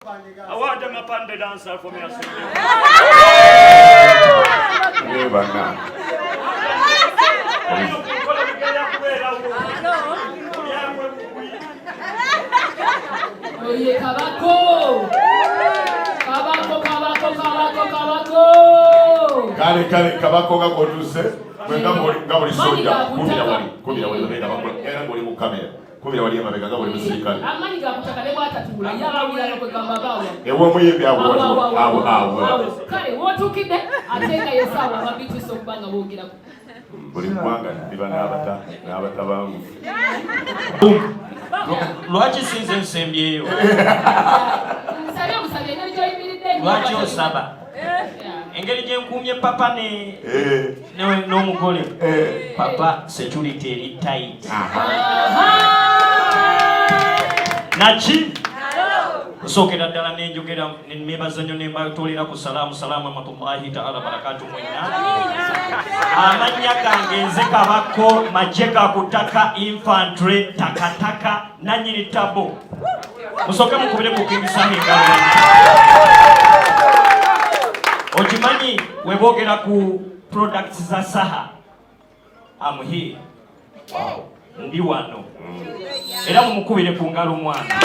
I want them up on the dancer for me. Oye Kabakko! Kabakko! Kale Kabakko gakoduse ngabuli soja kubira wali era ngoli mu kamera kubira wali amabega ngabuli musirikale amani gakutakale bwatatula yabawira no kwegamba bawo ewo muyimbi abo kale wotukide atenga yesawa babituso kubanga bogerako buli mwanga ndiba n'abatabangu lwaki sinze nsembyeyo lwaki osaba engeri gye nkumye papa n'omugole papa security eri tight naki kusokera ddala nenjogera nebaza nnyo nembatolera ku salaamu amatullahi taala barakatu mwenna amannya gange nze Kabakko majje gakutaka infantry takataka nanyini tabo musoke mukubire ku King Saha engalo okimanyi webogera ku products za Saha I'm here ndi wano era mumukubire ku ngalo mwana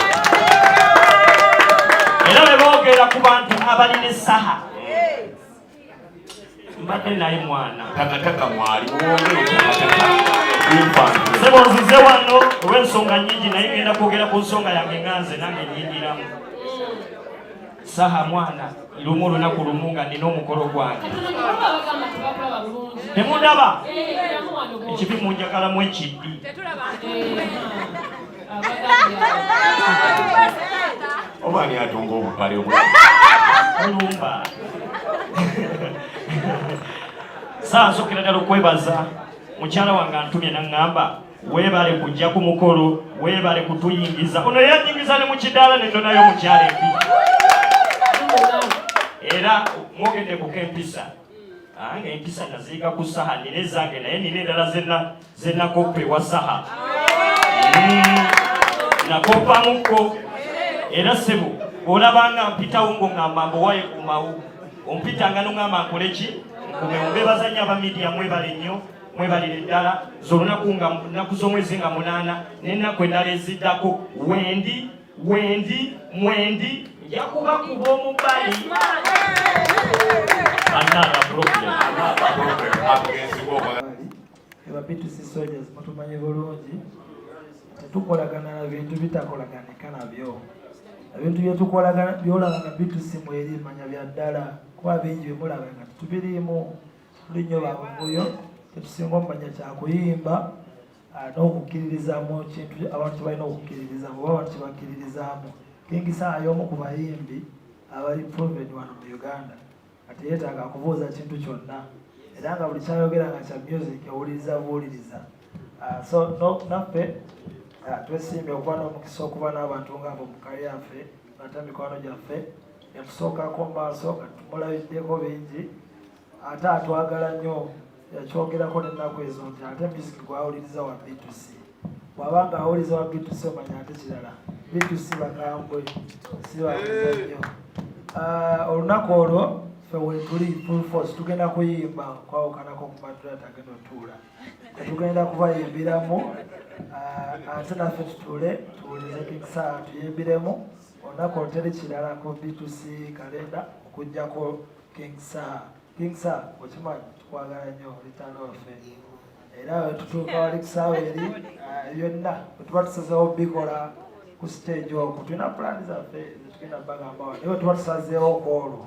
era webogera ku bantu abalina Saha mbadde naye mwana takataka mwali infantry sebo nzize wano olw'ensonga nyingi naye ngenda kwogera ku nsonga yange nganze nange nyingiramu Saha mwana lumu lunaku lumu nga nina omukolo gwange temundaba ekibi munjakalamu ekiddi obaani atunga obupale olumba Saha nsokera ddala okwebaza mukyala wange antumye naŋŋamba weebale kujja ku mukolo weebale kutuyingiza ono yanyingiza ne mu kidaala nendonayo mukyala embi era mwogedde ku k'empisa ng'empisa naziika ku Saha nina ezange naye nina endala zennakopa ewa Saha nakopamuko era ssebo olabanga mpitawo ng'oŋŋamba mbuwaye ku mawu ompitanga n'oŋŋamba nkole ki nkume ombebaza nnyo abamidiya mwebale nnyo mwebalire ddala z'olunaku nga nnaku z'omwezi nga 8 n'ennaku endala eziddako mwendi nja kubakuba omubali Abapitusi soldiers mutumanyi bulungi tetukolagana na bintu bitakolaganika nabyo ebintu byetukolagana byolaba nga bitusi mweri manya bya ddala kuba bingi bemulaba nga tetubiriimu tulinnyo babuvuyo tetusinga omumanya kyakuyimba n'okukkiririzaamu kintu abantu tebalina okukkiririzaamu oba abantu tebakkiririzaamu King Saha y'omu ku bayimbi abali proven wano mu Uganda ate yeetaaga kubuuza kintu kyonna era nga buli kyayogera nga kya music owuliriza buwuliriza so naffe twesiimye okuba n'omukisa okuba n'abantu ng'abo mu kali yaffe ate mikwano gyaffe etusookako maaso nga tumulabiddeko bingi ate atwagala nnyo yakyogerako n'ennaku ezo nti ate music gwawuliriza wa bitusi bw'abanga awuliriza wa bitusi omanya ate kirala bitusi bakambwe si bawuliza nnyo olunaku olwo ffe wetuli full force tugenda kuyimba kwawukanako ku madrata agenda otuula tetugenda kubayimbiramu ate naffe tutuule tuwulize King Saha tuyimbiremu olunaku olwo teri kirala ku bitusi kalenda okuggyako King Saha okimanyi tukwagala nnyo litano waffe era wetutuuka wali kusaawa eri byonna wetuba tusazeewo bikola ku stage okwo tulina pulaani zaffe zetugenda bagamba naye wetuba tusazeewo kwolwo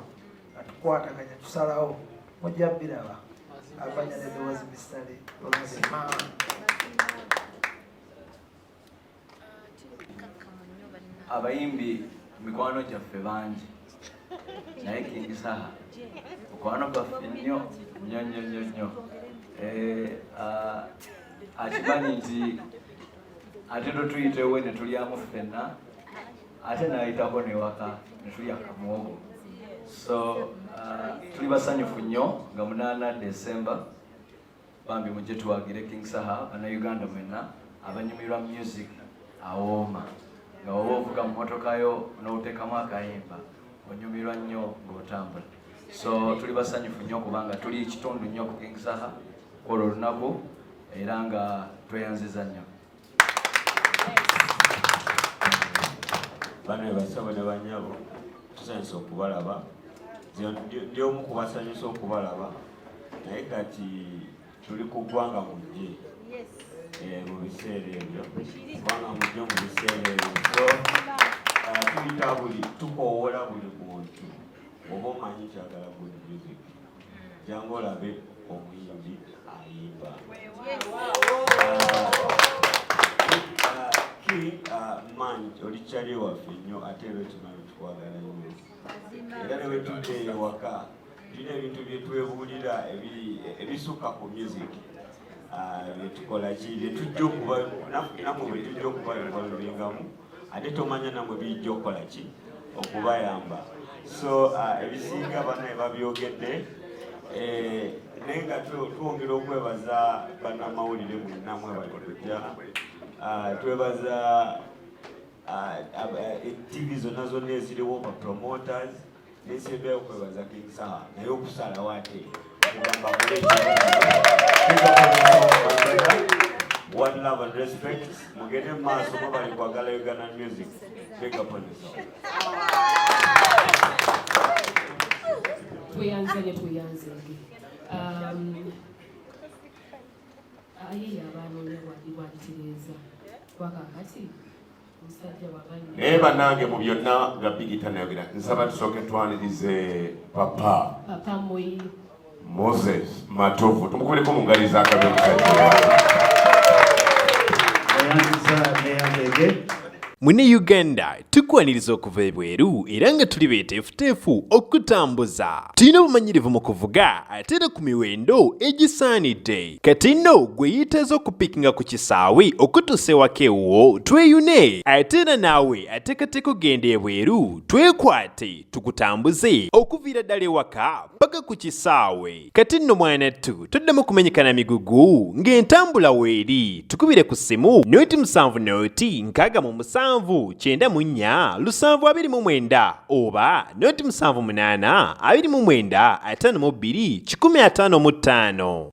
nga tukwataganya tusalawo mujja biraba abanya nedowoozi misitale abayimbi mikwano gyaffe bangi naye King Saha mukwano gwaffe nnyo akimanyi nti ate totuyitewe ne tulyamu ffenna ate nayitako newaka ne tulya kamwogo so tuli basanyufu nnyo nga 8 December bambi mujje tuwagire King Saha bannayuganda mwenna abanyumirwa music awooma nga oba ovuga mu motoka yo n'oteekamu akayimba onyumirwa nnyo ng'otambula. So tuli basanyufu nnyo kubanga tuli kitundu nnyo ku King Saha olwo olunaku era nga tweyanziza nnyo. Bano basabo ne banyabo tusanyusa okubalaba, ndi omu kubasanyusa okubalaba, naye kati tuli ku ggwanga mujje mu biseera ebyo, ggwanga mujje mu biseera ebyo. So tuyita buli tukoowola buli muntu oba omanyi kyagala good music jangu olabe omuyimbi ayimba. Man olikyali waffe nnyo ate era tumanyi tukwagala nnyo era ne bwe tudda ewaka tulina ebintu bye twebuulira ebisukka ku music byetukola ki byetujja okuba namwe bwe tujja okubalulingamu ate tomanya namwe bijja okukola ki okubayamba. So ebisinga bana babyogedde naye nga twongera okwebaza bannamawulire munnamwe balikujja twebaza TV zonna eziriwo ba promoters nesembe okwebaza King Saha naye okusalawo ate okugamba one love and respect mugende mu maaso mwe bali kwagala Ugandan music. Big up on yourself. Tuyanze ayi abantu ne waditereza wakakati musajja wabanye naye bannange mu byonna nga bigita nayogera nsaba tusooke twanirize papa Moyi Moses Matovu tumukubireko mu ngali z'akabe omusajja. Mune Uganda tukwaniriza okuva ebweru era nga tuli beeteefuteefu okutambuza. Tulina obumanyirivu mu kuvuga ate era ku miwendo egisaanidde. Kati nno gwe yeetaaza okupikinga ku kisaawe okutuusa ewaka ewuwo tweyune ate era naawe ateekateeka okugenda ebweru twekwate tukutambuze okuviira ddala ewaka paka ku kisaawe. Kati nno mwanattu toddamu kumenyekana migugu ng'entambula weeri tukubire ku ssimu noti 7 noti 6 94 729 oba noti 78 29 52 155.